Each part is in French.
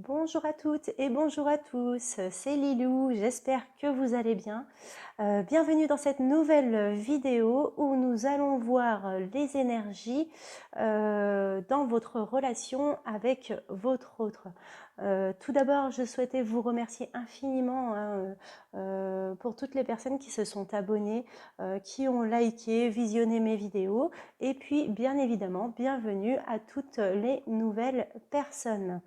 Bonjour à toutes et bonjour à tous, c'est Lilou, j'espère que vous allez bien. Bienvenue dans cette nouvelle vidéo où nous allons voir les énergies dans votre relation avec votre autre. Tout d'abord, je souhaitais vous remercier infiniment pour toutes les personnes qui se sont abonnées, qui ont liké, visionné mes vidéos et puis bien évidemment, bienvenue à toutes les nouvelles personnes.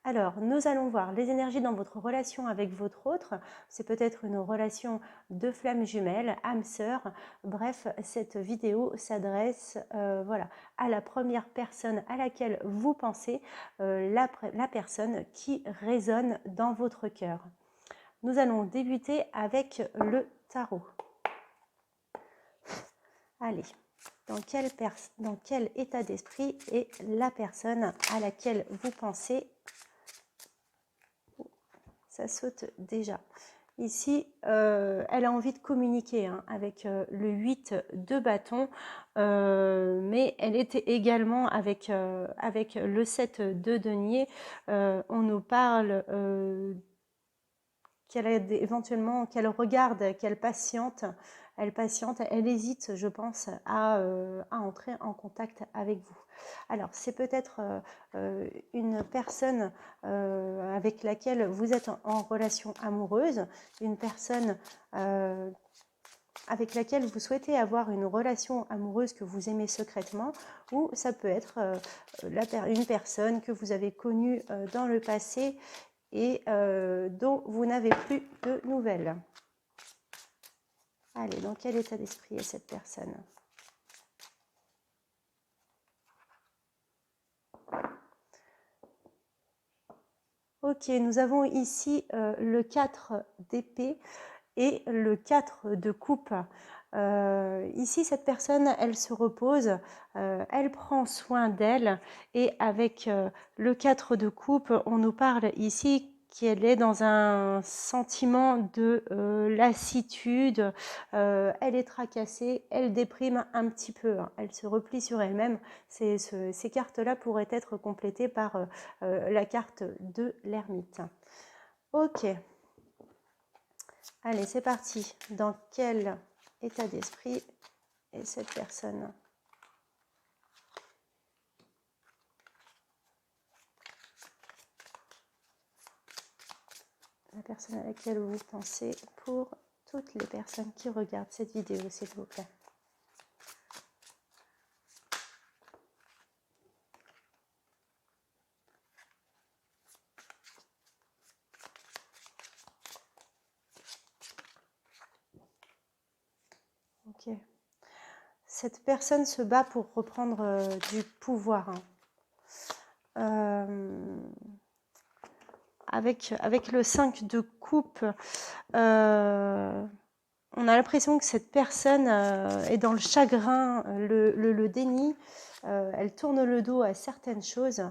Alors, nous allons voir les énergies dans votre relation avec votre autre. C'est peut-être une relation de flammes jumelles, âme sœur. Bref, cette vidéo s'adresse voilà, à la première personne à laquelle vous pensez, la personne qui résonne dans votre cœur. Nous allons débuter avec le tarot. Allez, dans quel état d'esprit est la personne à laquelle vous pensez? Ça saute déjà. Ici, elle a envie de communiquer avec le 8 de bâton, mais elle était également avec le 7 de denier. On nous parle éventuellement qu'elle regarde, qu'elle patiente. Elle hésite, je pense, à entrer en contact avec vous. Alors, c'est peut-être une personne avec laquelle vous êtes en relation amoureuse, une personne avec laquelle vous souhaitez avoir une relation amoureuse que vous aimez secrètement, ou ça peut être une personne que vous avez connue dans le passé et dont vous n'avez plus de nouvelles. Allez, dans quel état d'esprit est cette personne? Ok, nous avons ici le 4 d'épée et le 4 de coupe. Ici, cette personne, elle se repose, elle prend soin d'elle, et avec le 4 de coupe, on nous parle ici qu'elle est dans un sentiment de lassitude, elle est tracassée, elle déprime un petit peu, hein, elle se replie sur elle-même. Ces cartes-là pourraient être complétées par la carte de l'ermite. Ok. Allez, c'est parti. Dans quel état d'esprit est cette personne? La personne à laquelle vous pensez pour toutes les personnes qui regardent cette vidéo, s'il vous plaît. Ok. Cette personne se bat pour reprendre du pouvoir. Avec le 5 de coupe, on a l'impression que cette personne est dans le chagrin, le déni. Elle tourne le dos à certaines choses.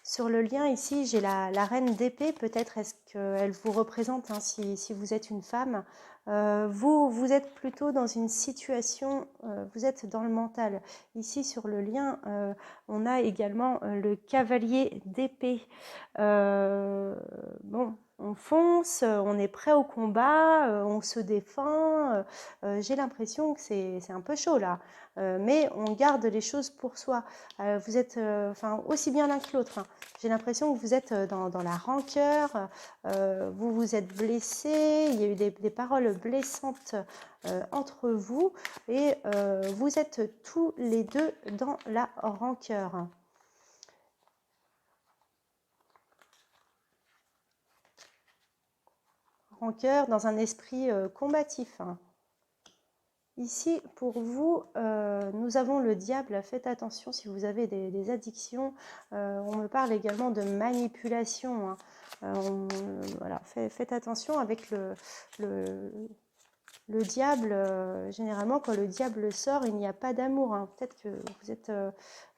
Sur le lien ici, j'ai la reine d'épée. Peut-être est-ce qu'elle vous représente, hein, si vous êtes une femme. Vous êtes plutôt dans une situation, vous êtes dans le mental. Ici, sur le lien, on a également le cavalier d'épée. Bon, on fonce, on est prêt au combat, on se défend. J'ai l'impression que c'est un peu chaud là. Mais on garde les choses pour soi. Vous êtes aussi bien l'un que l'autre, hein. J'ai l'impression que vous êtes dans la rancœur, vous vous êtes blessé, il y a eu des paroles blessantes entre vous, et vous êtes tous les deux dans la rancœur. Rancœur dans un esprit combatif, hein. Ici, pour vous, nous avons le diable. Faites attention si vous avez des addictions. On me parle également de manipulation, hein. Voilà, faites attention avec Le diable, généralement, quand le diable sort, il n'y a pas d'amour, hein. Peut-être que vous êtes...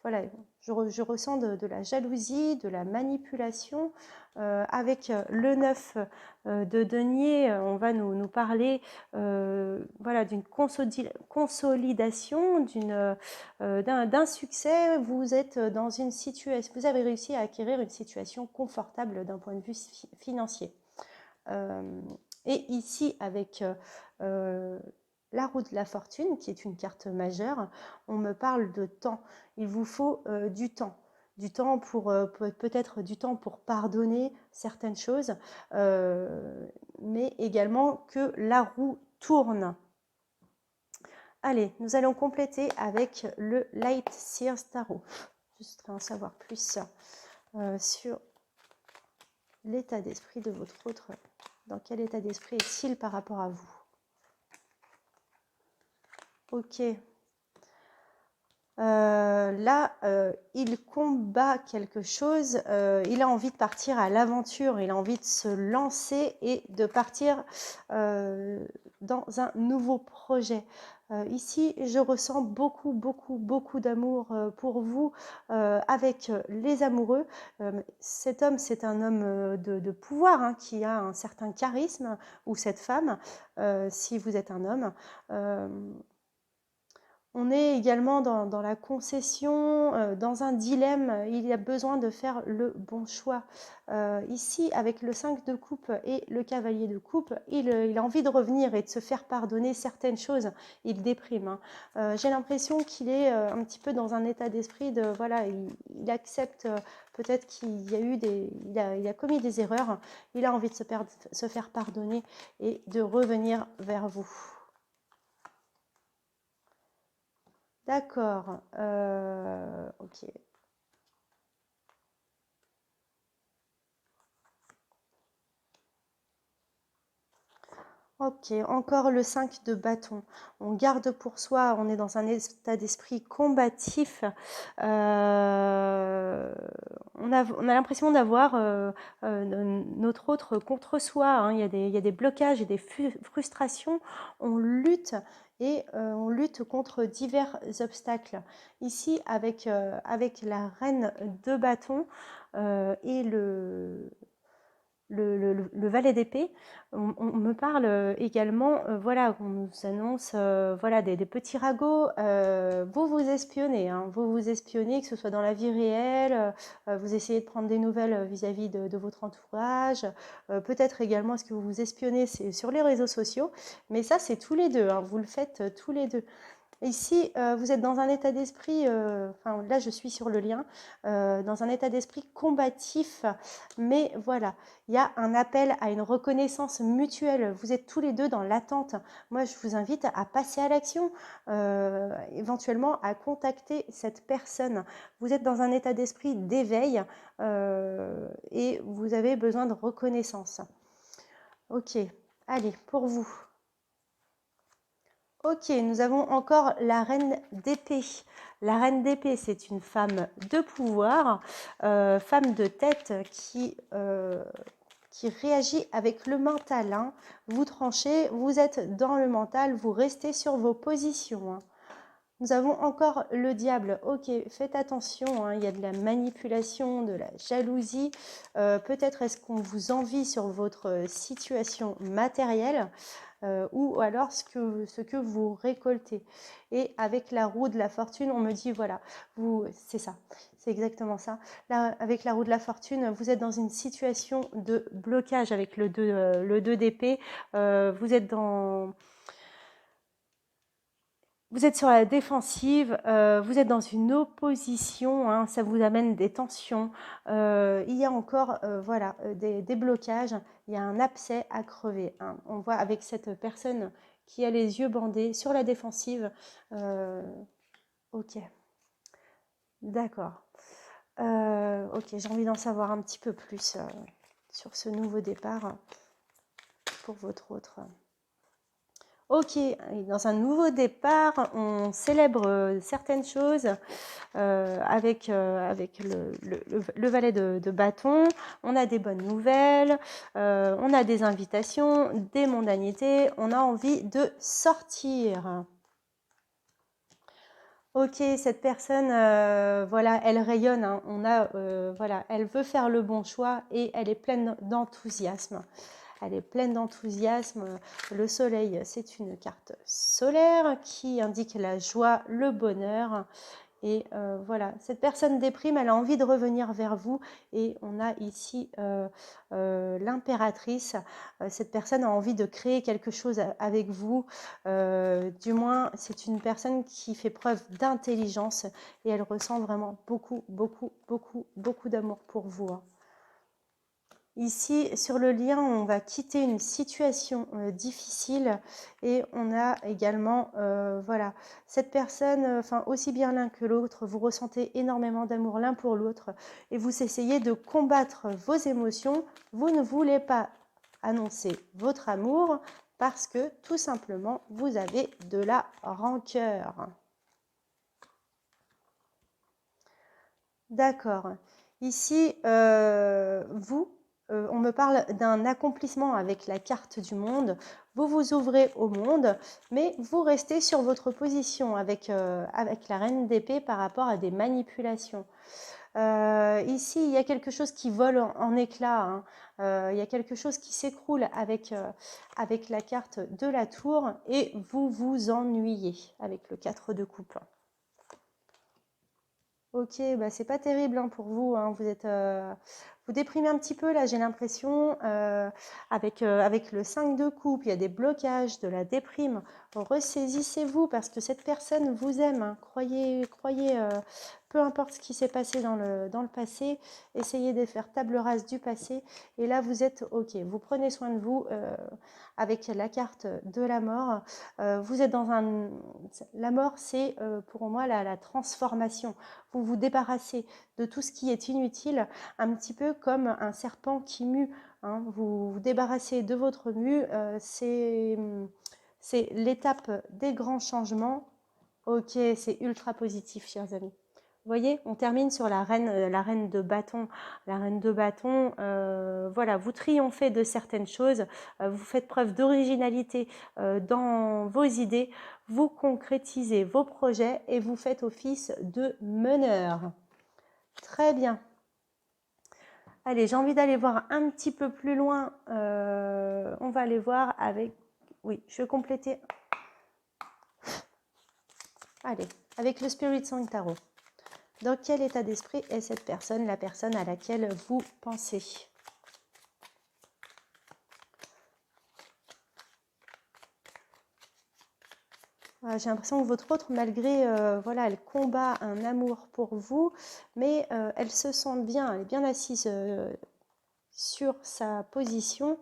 voilà, je ressens de la jalousie, de la manipulation. Avec le 9 de denier, on va nous parler voilà, d'une consolidation, d'un succès. Vous êtes dans une situation, vous avez réussi à acquérir une situation confortable d'un point de vue financier. Et ici, avec la roue de la fortune, qui est une carte majeure, on me parle de temps. Il vous faut du temps. Du temps pour peut-être du temps pour pardonner certaines choses, mais également que la roue tourne. Allez, nous allons compléter avec le Light Seers Tarot. Je voudrais en savoir plus sur l'état d'esprit de votre autre. Dans quel état d'esprit est-il par rapport à vous? Ok. Là, il combat quelque chose. Il a envie de partir à l'aventure. Il a envie de se lancer et de partir dans un nouveau projet. Ici, je ressens beaucoup, beaucoup, beaucoup d'amour pour vous avec les amoureux. Cet homme, c'est un homme de pouvoir hein, qui a un certain charisme, ou cette femme, si vous êtes un homme. On est également dans la concession, dans un dilemme. Il y a besoin de faire le bon choix. Ici, avec le 5 de coupe et le cavalier de coupe, il a envie de revenir et de se faire pardonner certaines choses. Il déprime. Hein. J'ai l'impression qu'il est un petit peu dans un état d'esprit de... Voilà, il accepte peut-être qu'il y a eu il a commis des erreurs. Il a envie de se faire pardonner et de revenir vers vous. D'accord. Ok. Ok, encore le 5 de bâton. On garde pour soi, on est dans un état d'esprit combatif. On a l'impression d'avoir notre autre contre soi. Hein. Il y a des blocages et des frustrations. On lutte et on lutte contre divers obstacles. Ici, avec la reine de bâton et le valet d'épée, on me parle également, voilà, on nous annonce voilà, des petits ragots. Vous vous espionnez, hein, vous vous espionnez, que ce soit dans la vie réelle, vous essayez de prendre des nouvelles vis-à-vis de votre entourage. Peut-être également, est-ce que vous vous espionnez sur les réseaux sociaux, mais ça, c'est tous les deux, hein, vous le faites tous les deux. Ici, vous êtes dans un état d'esprit, enfin là je suis sur le lien, dans un état d'esprit combatif, mais voilà, il y a un appel à une reconnaissance mutuelle. Vous êtes tous les deux dans l'attente. Moi, je vous invite à passer à l'action, éventuellement à contacter cette personne. Vous êtes dans un état d'esprit d'éveil et vous avez besoin de reconnaissance. Ok, allez, pour vous. Ok, nous avons encore la reine d'épée. La reine d'épée, c'est une femme de pouvoir, femme de tête qui réagit avec le mental. Hein. Vous tranchez, vous êtes dans le mental, vous restez sur vos positions. Hein. Nous avons encore le diable. Ok, faites attention, hein, il y a de la manipulation, de la jalousie. Peut-être est-ce qu'on vous envie sur votre situation matérielle ou alors ce que vous récoltez. Et avec la roue de la fortune, on me dit, voilà, c'est ça, c'est exactement ça. Là, avec la roue de la fortune, vous êtes dans une situation de blocage avec le 2 d'épée. Vous êtes dans... Vous êtes sur la défensive, vous êtes dans une opposition, hein, ça vous amène des tensions. Il y a encore voilà, des blocages, il y a un abcès à crever. Hein. On voit avec cette personne qui a les yeux bandés sur la défensive. Ok, d'accord. Ok, j'ai envie d'en savoir un petit peu plus sur ce nouveau départ pour votre autre. Ok, dans un nouveau départ, on célèbre certaines choses avec le valet de bâton. On a des bonnes nouvelles, on a des invitations, des mondanités, on a envie de sortir. Ok, cette personne, voilà, elle rayonne, hein. Voilà, elle veut faire le bon choix et elle est pleine d'enthousiasme. Elle est pleine d'enthousiasme. Le soleil, c'est une carte solaire qui indique la joie, le bonheur. Et voilà, cette personne déprime, elle a envie de revenir vers vous. Et on a ici l'impératrice. Cette personne a envie de créer quelque chose avec vous. Du moins, c'est une personne qui fait preuve d'intelligence et elle ressent vraiment beaucoup, beaucoup, beaucoup, beaucoup d'amour pour vous, hein. Ici, sur le lien, on va quitter une situation difficile et on a également, voilà, cette personne, enfin aussi bien l'un que l'autre, vous ressentez énormément d'amour l'un pour l'autre et vous essayez de combattre vos émotions. Vous ne voulez pas annoncer votre amour parce que tout simplement, vous avez de la rancœur. D'accord. Ici, on me parle d'un accomplissement avec la carte du monde. Vous vous ouvrez au monde, mais vous restez sur votre position avec la reine d'épée par rapport à des manipulations. Ici, il y a quelque chose qui vole en éclats, hein. Il y a quelque chose qui s'écroule avec la carte de la tour et vous vous ennuyez avec le 4 de coupe. Ok, bah c'est pas terrible hein, pour vous, hein. Vous déprimez un petit peu là, j'ai l'impression. Avec le 5 de coupe, il y a des blocages, de la déprime. Ressaisissez-vous parce que cette personne vous aime, hein. Croyez, peu importe ce qui s'est passé dans le passé, essayez de faire table rase du passé. Et là, vous êtes ok. Vous prenez soin de vous avec la carte de la mort. Vous êtes dans un... La mort, c'est pour moi la transformation. Vous vous débarrassez de tout ce qui est inutile, un petit peu comme un serpent qui mue, hein. Vous vous débarrassez de votre mue, c'est l'étape des grands changements. Ok, c'est ultra positif, chers amis. Vous voyez, on termine sur la reine de bâton. La reine de bâton, voilà, vous triomphez de certaines choses, vous faites preuve d'originalité dans vos idées, vous concrétisez vos projets et vous faites office de meneur. Très bien. Allez, j'ai envie d'aller voir un petit peu plus loin. On va aller voir avec... Oui, je vais compléter. Allez, avec le Spirit Song Tarot. Dans quel état d'esprit est cette personne, la personne à laquelle vous pensez? J'ai l'impression que votre autre, malgré, voilà, elle combat un amour pour vous, mais elle se sent bien, elle est bien assise sur sa position.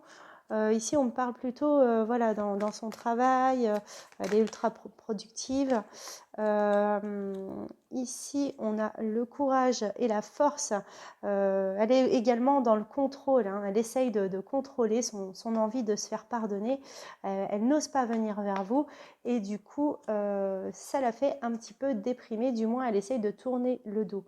Ici, on me parle plutôt voilà, dans son travail, elle est ultra productive. Ici, on a le courage et la force. Elle est également dans le contrôle, hein. Elle essaye de contrôler son envie de se faire pardonner. Elle n'ose pas venir vers vous et du coup, ça la fait un petit peu déprimer. Du moins, elle essaye de tourner le dos.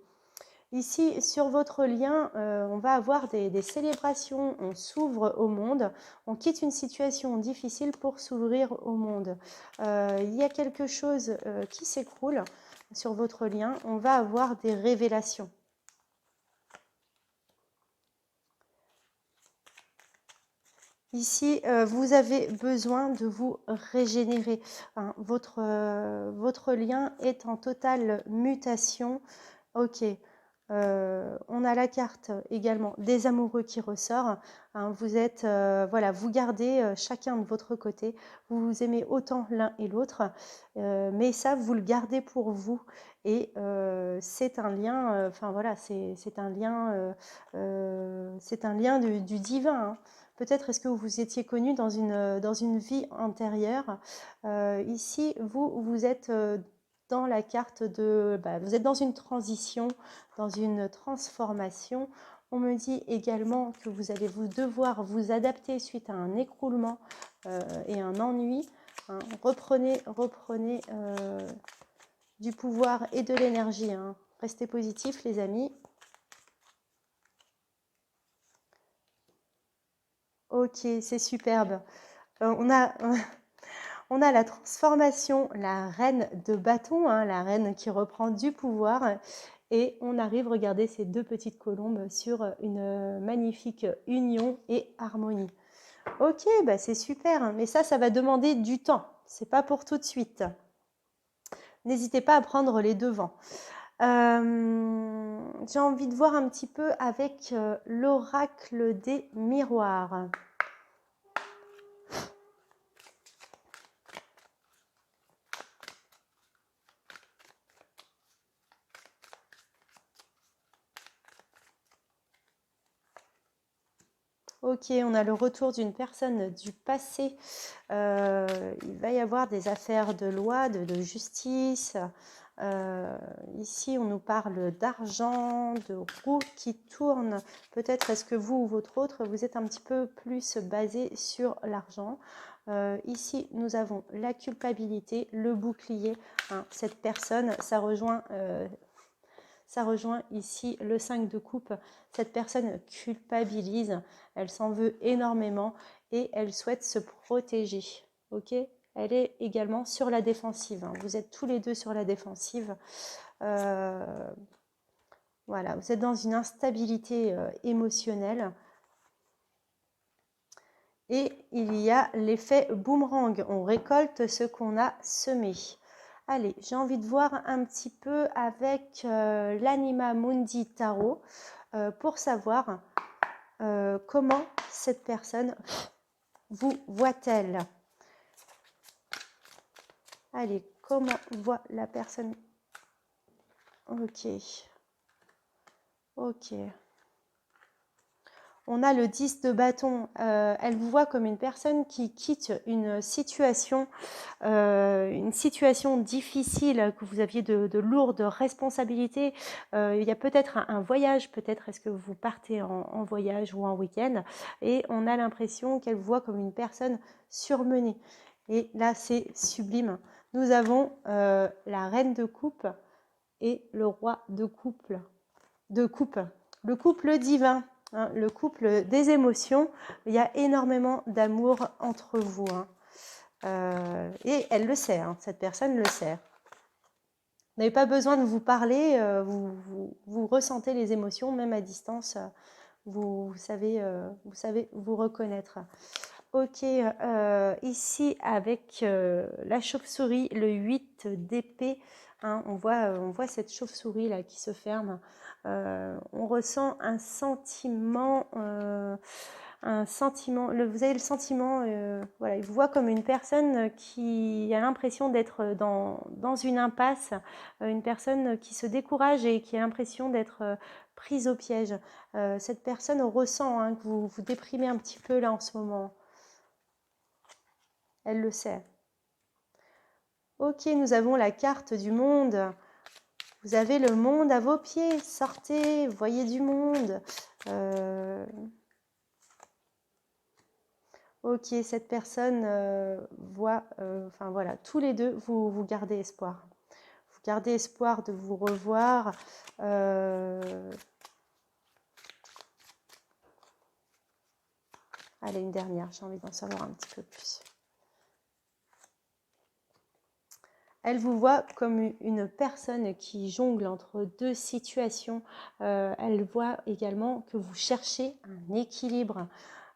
Ici, sur votre lien, on va avoir des célébrations, on s'ouvre au monde, on quitte une situation difficile pour s'ouvrir au monde. Il y a quelque chose qui s'écroule sur votre lien, on va avoir des révélations. Ici, vous avez besoin de vous régénérer, hein. Votre lien est en totale mutation. Ok. On a la carte également des amoureux qui ressort, hein. Vous êtes, voilà, vous gardez chacun de votre côté. Vous vous aimez autant l'un et l'autre, mais ça, vous le gardez pour vous. Et c'est un lien, enfin voilà, c'est un lien du divin, hein. Peut-être est-ce que vous étiez connu dans une vie antérieure. Ici, vous êtes dans la carte de... vous êtes dans une transition, dans une transformation. On me dit également que vous allez devoir vous adapter suite à un écroulement et un ennui. hein. Reprenez du pouvoir et de l'énergie, hein. Restez positifs, les amis. Ok, c'est superbe. On a la transformation, la reine de bâton, hein, la reine qui reprend du pouvoir. Et on arrive, regardez ces deux petites colombes sur une magnifique union et harmonie. Ok, bah c'est super, mais ça va demander du temps. C'est pas pour tout de suite. N'hésitez pas à prendre les devants. J'ai envie de voir un petit peu avec l'oracle des miroirs. Ok, on a le retour d'une personne du passé. Il va y avoir des affaires de loi, de justice. Ici, on nous parle d'argent, de roues qui tournent. Peut-être est-ce que vous ou votre autre, vous êtes un petit peu plus basé sur l'argent. Ici, nous avons la culpabilité, le bouclier. Hein, cette personne, ça rejoint ici le 5 de coupe. Cette personne culpabilise, elle s'en veut énormément et elle souhaite se protéger. Ok ? Elle est également sur la défensive. Hein. Vous êtes tous les deux sur la défensive. Voilà, vous êtes dans une instabilité émotionnelle. Et il y a l'effet boomerang. On récolte ce qu'on a semé. Allez, j'ai envie de voir un petit peu avec l'Anima Mundi Tarot pour savoir comment cette personne vous voit-elle. Allez, comment voit la personne? Ok. Ok. On a le 10 de bâton. Elle vous voit comme une personne qui quitte une situation difficile, que vous aviez de lourdes responsabilités. Il y a peut-être un voyage, peut-être est-ce que vous partez en voyage ou en week-end. Et on a l'impression qu'elle vous voit comme une personne surmenée. Et là, c'est sublime. Nous avons la reine de coupe et le roi de coupe. Le couple divin. Hein, le couple des émotions, il y a énormément d'amour entre vous. Hein. Et elle le sait, hein, cette personne le sait. Vous n'avez pas besoin de vous parler, vous ressentez les émotions, même à distance, vous savez vous reconnaître. Ok, ici avec la chauve-souris, le 8 d'épée, hein, on voit cette chauve-souris là qui se ferme. On ressent un sentiment, vous avez le sentiment, voilà, il vous voit comme une personne qui a l'impression d'être dans une impasse, une personne qui se décourage et qui a l'impression d'être prise au piège. Cette personne ressent hein, que vous vous déprimez un petit peu là en ce moment. Elle le sait. Ok, nous avons la carte du monde. Vous avez le monde à vos pieds. Sortez, voyez du monde. Ok, cette personne voit, enfin voilà, tous les deux, vous gardez espoir. Vous gardez espoir de vous revoir. Allez, une dernière, j'ai envie d'en savoir un petit peu plus. Elle vous voit comme une personne qui jongle entre deux situations. Elle voit également que vous cherchez un équilibre.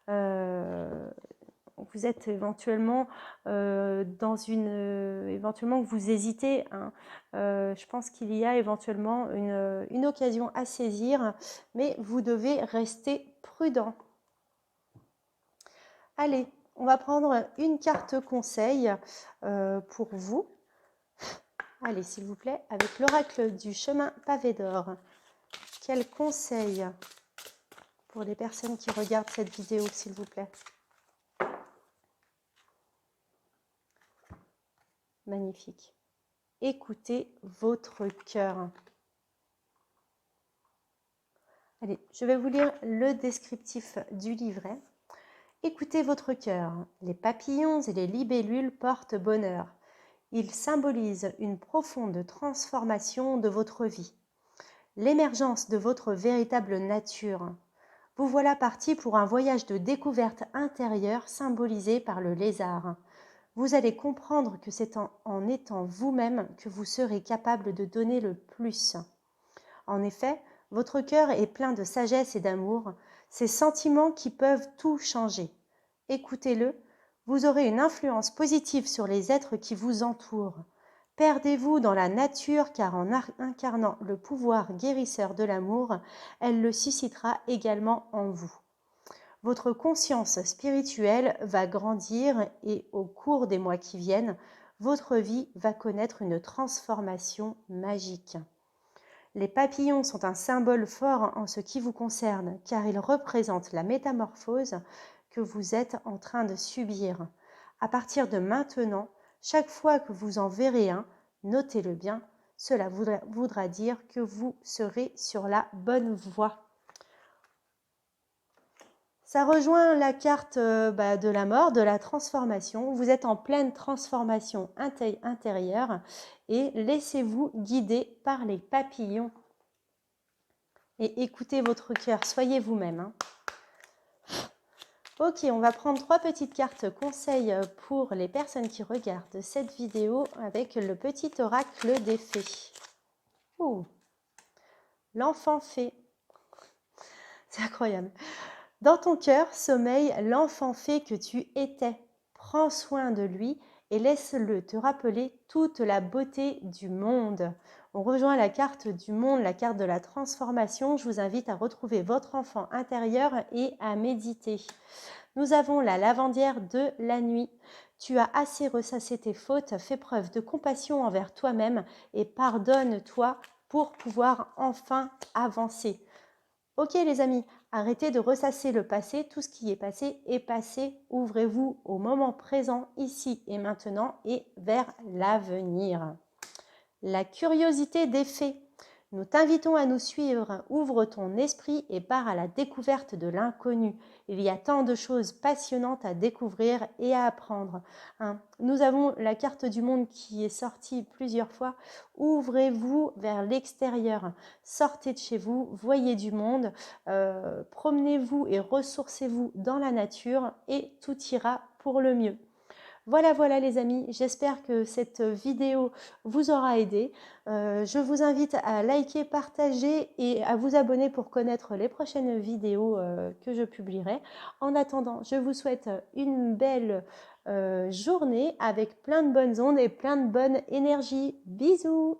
Vous êtes éventuellement éventuellement que vous hésitez. Hein. Je pense qu'il y a éventuellement une occasion à saisir, mais vous devez rester prudent. Allez, on va prendre une carte conseil pour vous. Allez, s'il vous plaît, avec l'oracle du chemin pavé d'or. Quel conseil pour les personnes qui regardent cette vidéo, s'il vous plaît? Magnifique. Écoutez votre cœur. Allez, je vais vous lire le descriptif du livret. Écoutez votre cœur. Les papillons et les libellules portent bonheur. Ils symbolisent une profonde transformation de votre vie, l'émergence de votre véritable nature. Vous voilà parti pour un voyage de découverte intérieure symbolisé par le lézard. Vous allez comprendre que c'est en étant vous-même que vous serez capable de donner le plus. En effet, votre cœur est plein de sagesse et d'amour, ces sentiments qui peuvent tout changer. Écoutez-le, vous aurez une influence positive sur les êtres qui vous entourent. Perdez-vous dans la nature car en incarnant le pouvoir guérisseur de l'amour, elle le suscitera également en vous. Votre conscience spirituelle va grandir et au cours des mois qui viennent, votre vie va connaître une transformation magique. Les papillons sont un symbole fort en ce qui vous concerne car ils représentent la métamorphose que vous êtes en train de subir. À partir de maintenant, chaque fois que vous en verrez un, notez-le bien, cela voudra dire que vous serez sur la bonne voie. Ça rejoint la carte de la mort, de la transformation. Vous êtes en pleine transformation intérieure et laissez-vous guider par les papillons. Et écoutez votre cœur, soyez vous-même. Hein. Ok, on va prendre 3 petites cartes conseils pour les personnes qui regardent cette vidéo avec le petit oracle des fées. Ouh, l'enfant fée. C'est incroyable. Dans ton cœur sommeille l'enfant fée que tu étais. Prends soin de lui et laisse-le te rappeler toute la beauté du monde. On rejoint la carte du monde, la carte de la transformation. Je vous invite à retrouver votre enfant intérieur et à méditer. Nous avons la lavandière de la nuit. Tu as assez ressassé tes fautes, fais preuve de compassion envers toi-même et pardonne-toi pour pouvoir enfin avancer. Ok les amis, arrêtez de ressasser le passé, tout ce qui est passé, ouvrez-vous au moment présent, ici et maintenant et vers l'avenir. La curiosité des faits. Nous t'invitons à nous suivre, ouvre ton esprit et pars à la découverte de l'inconnu. Il y a tant de choses passionnantes à découvrir et à apprendre. Hein. Nous avons la carte du monde qui est sortie plusieurs fois. Ouvrez-vous vers l'extérieur, sortez de chez vous, voyez du monde, promenez-vous et ressourcez-vous dans la nature et tout ira pour le mieux. Voilà les amis, j'espère que cette vidéo vous aura aidé. Je vous invite à liker, partager et à vous abonner pour connaître les prochaines vidéos que je publierai. En attendant, je vous souhaite une belle journée avec plein de bonnes ondes et plein de bonne énergie. Bisous!